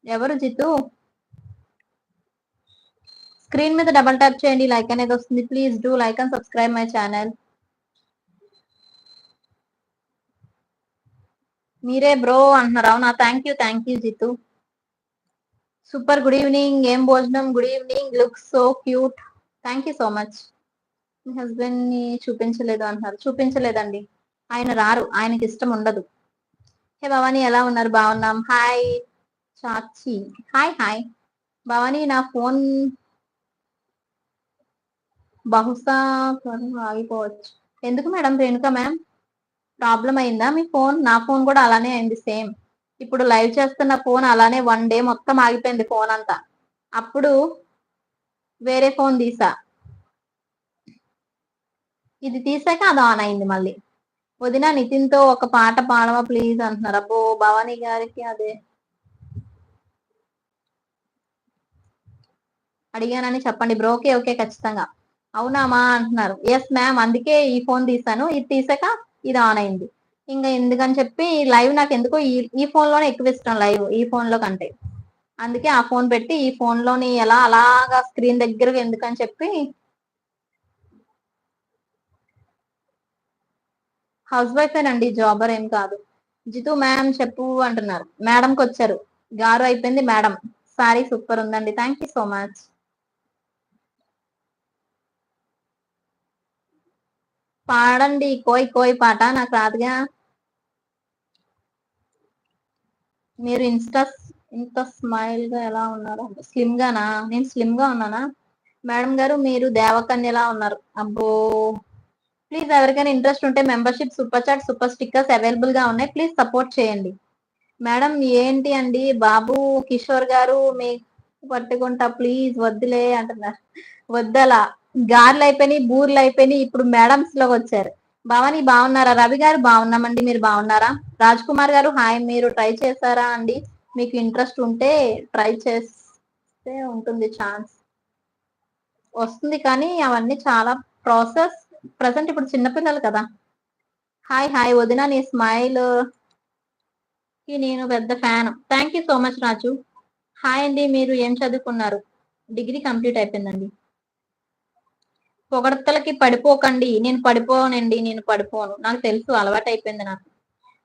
ఎవరు జితు? స్క్రీన్ మీద double tap చేయండి, లైక్ అనేది వస్తుంది. Please do like and subscribe my channel. మీరే బ్రో అంటున్నారు. అవునా, thank you Jitu. Super, good evening. ఏం భోజనం? Good evening, look so cute. Thank you so much. Me husband ని చూపించలేదు అంటున్నారు. చూపించలేదండి, ఆయన రారు, ఆయనకి ఇష్టం ఉండదు. హే భవానీ, ఎలా ఉన్నారు? బాగున్నాం. హాయ్ చాచి. హాయ్ హాయ్ భవానీ, నా ఫోన్ బహుశా ఆగిపోవచ్చు. ఎందుకు మేడం? రేణుక మ్యామ్, ప్రాబ్లం అయిందా మీ ఫోన్? నా ఫోన్ కూడా అలానే అయింది, సేమ్. ఇప్పుడు లైవ్ చేస్తున్న ఫోన్ అలానే 1 డే మొత్తం ఆగిపోయింది ఫోన్ అంతా. అప్పుడు వేరే ఫోన్ తీసా, ఇది తీసాక అది ఆన్ అయింది మళ్ళీ. వదిన నితిన్ తో ఒక పాట పాడవా ప్లీజ్ అంటున్నారు. అబ్బో, భవానీ గారికి అదే అడిగానని చెప్పండి బ్రో. ఓకే ఓకే, ఖచ్చితంగా. అవునామా అంటున్నారు. ఎస్ మ్యామ్, అందుకే ఈ ఫోన్ తీసాను. ఇది తీసాక ఇది ఆన్ అయింది. ఇంకా ఎందుకని చెప్పి లైవ్ నాకు ఎందుకో ఈ ఫోన్ లోనే ఎక్కువ ఇష్టం, లైవ్ ఈ ఫోన్ లో కంటే. అందుకే ఆ ఫోన్ పెట్టి ఈ ఫోన్ లోని ఎలా అలాగా స్క్రీన్ దగ్గరగా ఎందుకని చెప్పి. హౌస్ వైఫ్ ఏనండి, జాబర్ ఏం కాదు. జితు మ్యామ్ చెప్పు అంటున్నారు. మేడంకి వచ్చారు, గారు అయిపోయింది మేడం. సారీ సూపర్ ఉందండి, థ్యాంక్ యూ సో మచ్. పాడండి కోయ్ కోయ్ పాట, నాకు రాదుగా. మీరు ఇంత స్మైల్ గా ఎలా ఉన్నారు? స్లిమ్ గానా? నేను స్లిమ్ గా ఉన్నానా? మేడం గారు మీరు దేవకన్యలా ఉన్నారు. అబ్బో, ప్లీజ్ ఎవరికైనా ఇంట్రెస్ట్ ఉంటే membership, super chat, super stickers available గా ఉన్నాయి, ప్లీజ్ సపోర్ట్ చేయండి. మేడం ఏంటి అండి బాబు కిషోర్ గారు, మీ పట్టుకుంటా ప్లీజ్ వద్దులే అంటున్నారు. వద్దలా, గార్లు అయిపోయినాయి, బూర్లు అయిపోయినాయి, ఇప్పుడు మేడమ్స్ లోకి వచ్చారు. భవానీ బాగున్నారా? రవి గారు బాగున్నామండి, మీరు బాగున్నారా? రాజ్ కుమార్ గారు హాయ్, మీరు ట్రై చేశారా అండి? మీకు ఇంట్రెస్ట్ ఉంటే ట్రై చేస్తే ఉంటుంది ఛాన్స్. వస్తుంది కానీ అవన్నీ చాలా ప్రాసెస్. ప్రజెంట్ ఇప్పుడు చిన్నపిల్లలు కదా. హాయ్ హాయ్ వదిన, నీ స్మైల్ కి నేను పెద్ద fan. Thank you so much Raju. Hi అండి, మీరు ఏం చదువుకున్నారు? డిగ్రీ కంప్లీట్ అయిపోయిందండి. పొగడ్తలకి పడిపోకండి. నేను పడిపోనండి, నేను పడిపోను, నాకు తెలుసు, అలవాటు అయిపోయింది నాకు.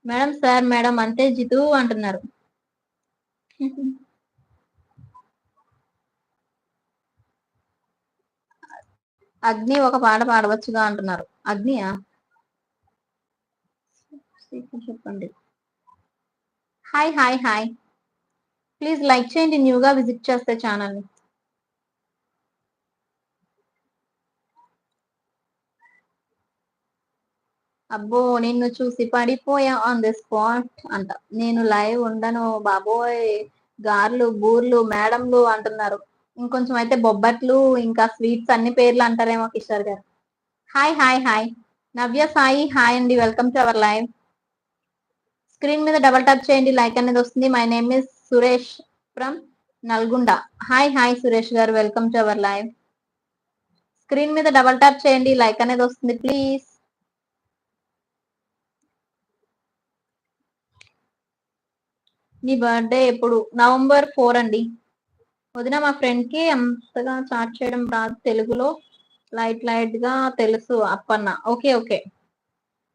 మేడం సార్ మేడం అంతే జితు అంటున్నారు. అగ్ని ఒక పాట పాడవచ్చుగా అంటున్నారు. అగ్నియా? చెప్పండి. Hi hi hi, please like చేయండి న్యూగా విజిట్ చేస్తే ఛానల్ ని. అబ్బో, నిన్ను చూసి పడిపోయా ఆన్ ది స్పాట్ అంట. నేను లైవ్ ఉండను బాబోయ్, గార్లు బూర్లు మేడంలు అంటున్నారు. ఇంకొంచెం అయితే బొబ్బట్లు ఇంకా స్వీట్స్ అన్ని పేర్లు అంటారేమో Kishore garu. Hi hi hi Navya Sai, hi అండి, welcome to our live. Screen మీద డబల్ ట్యాప్ చేయండి, లైక్ అనేది వస్తుంది. My name is Suresh from Nalgonda. Hi hi Suresh garu, welcome to our live. Screen మీద డబల్ ట్యాప్ చేయండి, లైక్ అనేది వస్తుంది ప్లీజ్. నీ బర్త్డే ఎప్పుడు? నవంబర్ 4 అండి. వదిన మా ఫ్రెండ్ కి అంతగా చాట్ చేయడం రాదు, తెలుగులో లైట్ లైట్ గా తెలుసు అప్పన్న. Okay okay.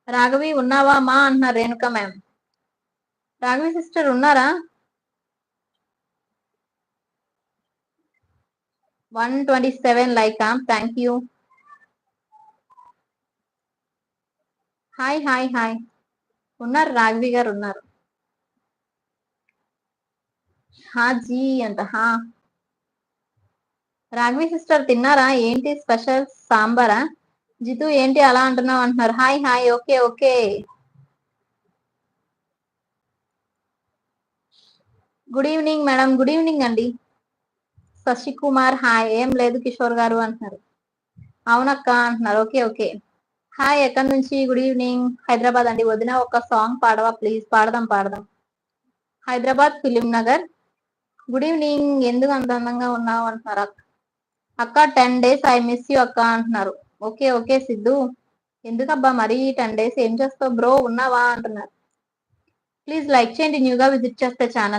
రాఘవి ఉన్నావా మా అంటున్నారు రేణుక మ్యామ్. రాఘవి సిస్టర్ ఉన్నారా? 127 like, thank you. Hi hi hi, ఉన్నారు రాఘవి గారు ఉన్నారు. హా జీ అంట. హా రాఘవి సిస్టర్ తిన్నారా? ఏంటి స్పెషల్? సాంబారా? జితు ఏంటి అలా అంటున్నావు అంటున్నారు. Hi hi, okay okay. Good evening madam. Good evening అండి. శశికుమార్ హాయ్, ఏం లేదు కిషోర్ గారు అంటున్నారు. అవునక్క అంటున్నారు. Okay okay. హాయ్, ఎక్కడి నుంచి? Good evening. హైదరాబాద్ అండి. వదిన ఒక సాంగ్ పాడవా ప్లీజ్? పాడదాం పాడదాం. Hyderabad film Nagar. Good evening. ఎందుకు అంత అందంగా ఉన్నావు అంటున్నారు. అక్క 10 days ఐ మిస్ యూ అక్క అంటున్నారు. Okay okay Siddhu. ఎందుకబ్బా మరి 10 days ఏం చేస్తావు బ్రో, ఉన్నావా అంటున్నారు. ప్లీజ్ లైక్ చేయండి న్యూగా విజిట్ చేస్తే ఛానల్.